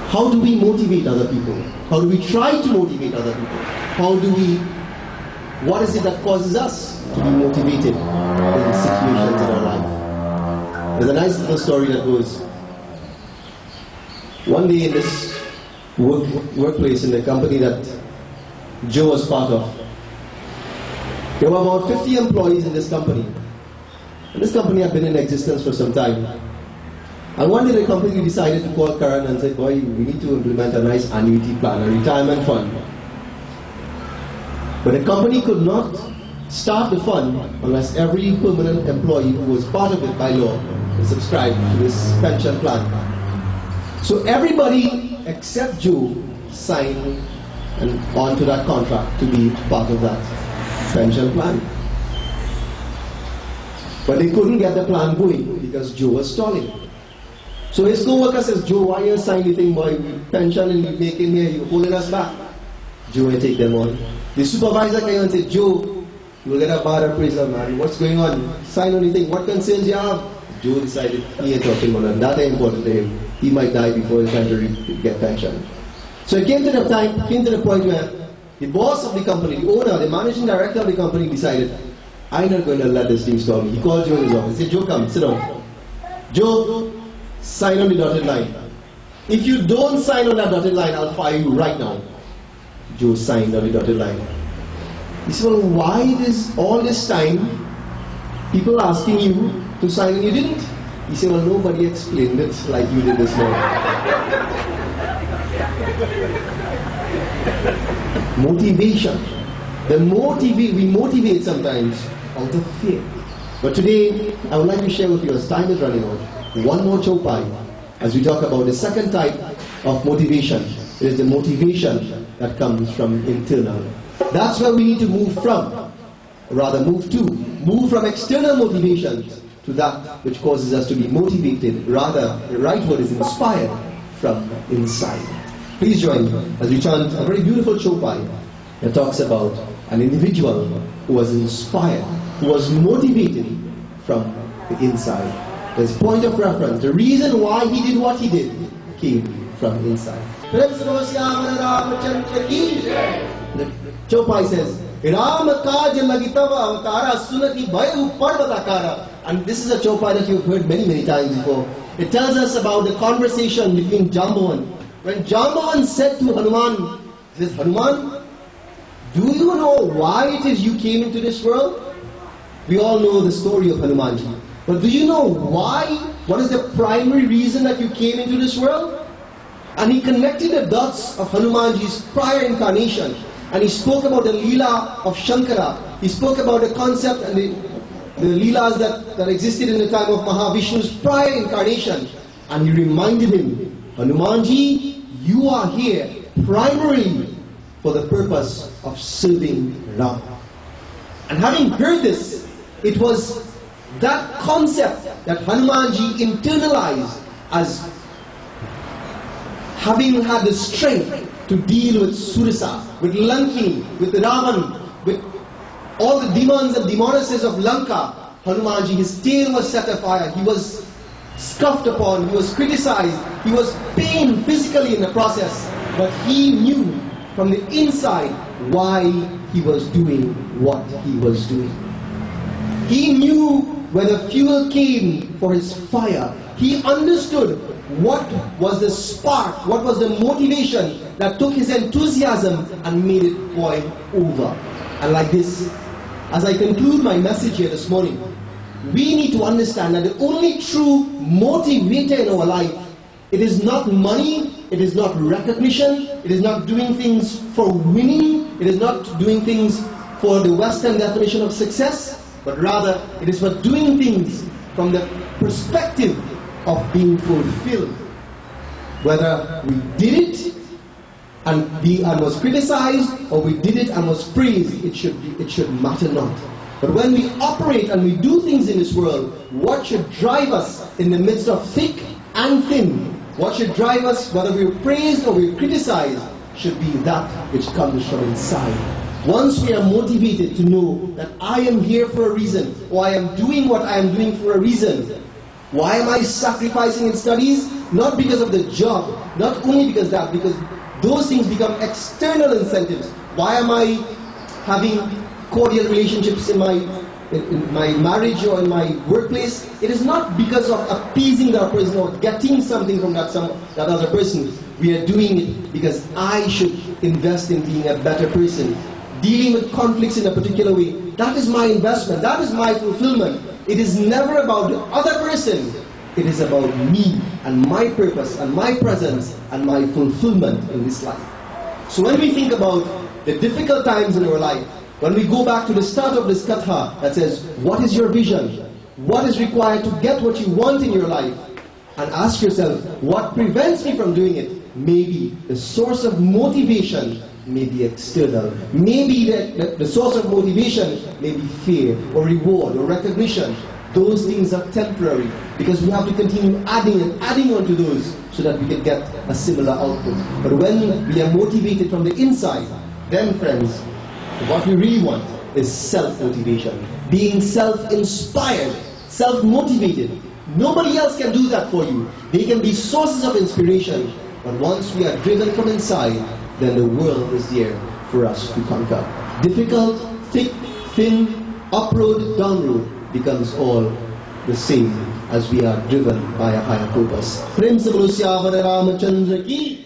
How do we motivate other people? How do we try to motivate other people? What is it that causes us to be motivated in situations in our life? There's a nice little story that goes, one day in this workplace in the company that Joe was part of, there were about 50 employees in this company. And this company had been in existence for some time. And one day the company decided to call Karan and say, boy, we need to implement a nice annuity plan, a retirement fund. But the company could not start the fund unless every permanent employee who was part of it by law was subscribed to this pension plan. So everybody except Joe signed on to that contract to be part of that pension plan. But they couldn't get the plan going because Joe was stalling. So his co-worker says, Joe, why you sign anything, boy? Pension and you making here, you're holding us back. Joe will take them on. The supervisor came and said, Joe, you will get a bad appraisal, man. What's going on? Sign anything. What concerns you have? Joe decided he ain't talking about that. That ain't important to him. He might die before he's trying to get pension. So it came to the point where the boss of the company, the owner, the managing director of the company decided, I'm not going to let this thing stop me. He called Joe in his office. He said, Joe, come, sit down. Joe, sign on the dotted line. If you don't sign on that dotted line, I'll fire you right now. Joe signed on the dotted line. He said, well, why is all this time people asking you to sign and you didn't? He said, well, nobody explained it like you did this morning. Motivation. We motivate sometimes out of fear. But today, I would like to share with you, as time is running out, one more chopai as we talk about the second type of motivation. It is the motivation that comes from internal. That's where we need to move from, rather move to. Move from external motivations to that which causes us to be motivated, rather the right word is inspired from inside. Please join me as we chant a very beautiful chopai that talks about an individual who was inspired, who was motivated from the inside. His point of reference, the reason why he did what he did, came from inside. The chopai says, and this is a chopai that you've heard many, many times before. It tells us about the conversation between Jambavan. When Jambavan said to Hanuman, he says, Hanuman, do you know why it is you came into this world? We all know the story of Hanumanji. But do you know why? What is the primary reason that you came into this world? And he connected the dots of Hanumanji's prior incarnation. And he spoke about the Leela of Shankara. He spoke about the concept and the Leelas that existed in the time of Mahavishnu's prior incarnation. And he reminded him, Hanumanji, you are here primarily for the purpose of serving Ram. And having heard this, it was that concept that Hanumanji internalized as having had the strength to deal with Surasa, with Lankini, with Ravan, with all the demons and demonesses of Lanka. Hanumanji, his tail was set afire, he was scoffed upon, he was criticized, he was pained physically in the process, but he knew from the inside why he was doing what he was doing. He knew where the fuel came for his fire. He understood what was the spark, what was the motivation that took his enthusiasm and made it boil over. And like this, as I conclude my message here this morning, we need to understand that the only true motivator in our life, it is not money, it is not recognition, it is not doing things for winning, it is not doing things for the Western definition of success, but rather it is for doing things from the perspective of being fulfilled. Whether we did it and was criticized, or we did it and was praised, it should matter not. But when we operate and we do things in this world, what should drive us in the midst of thick and thin, what should drive us, whether we're praised or we're criticized, should be that which comes from inside. Once we are motivated to know that I am here for a reason, or I am doing what I am doing for a reason, Why am I sacrificing in studies? Not because of the job, not only because those things become external incentives. Why am I having cordial relationships in my marriage or in my workplace? It is not because of appeasing that person or getting something from that other person. We are doing it because I should invest in being a better person. Dealing with conflicts in a particular way, that is my investment, that is my fulfillment. It is never about the other person. It is about me and my purpose and my presence and my fulfillment in this life. So when we think about the difficult times in our life, when we go back to the start of this katha that says, what is your vision? What is required to get what you want in your life? And ask yourself, what prevents me from doing it? Maybe the source of motivation may be external. Maybe the source of motivation may be fear or reward or recognition. Those things are temporary because we have to continue adding and adding on to those so that we can get a similar output. But when we are motivated from the inside, then friends, what we really want is self-motivation. Being self-inspired, self-motivated. Nobody else can do that for you. They can be sources of inspiration. But once we are driven from inside, then the world is there for us to conquer. Difficult, thick, thin, up road, down road becomes all the same as we are driven by a higher purpose. Prem se bolo Siyavara Ramachandra ki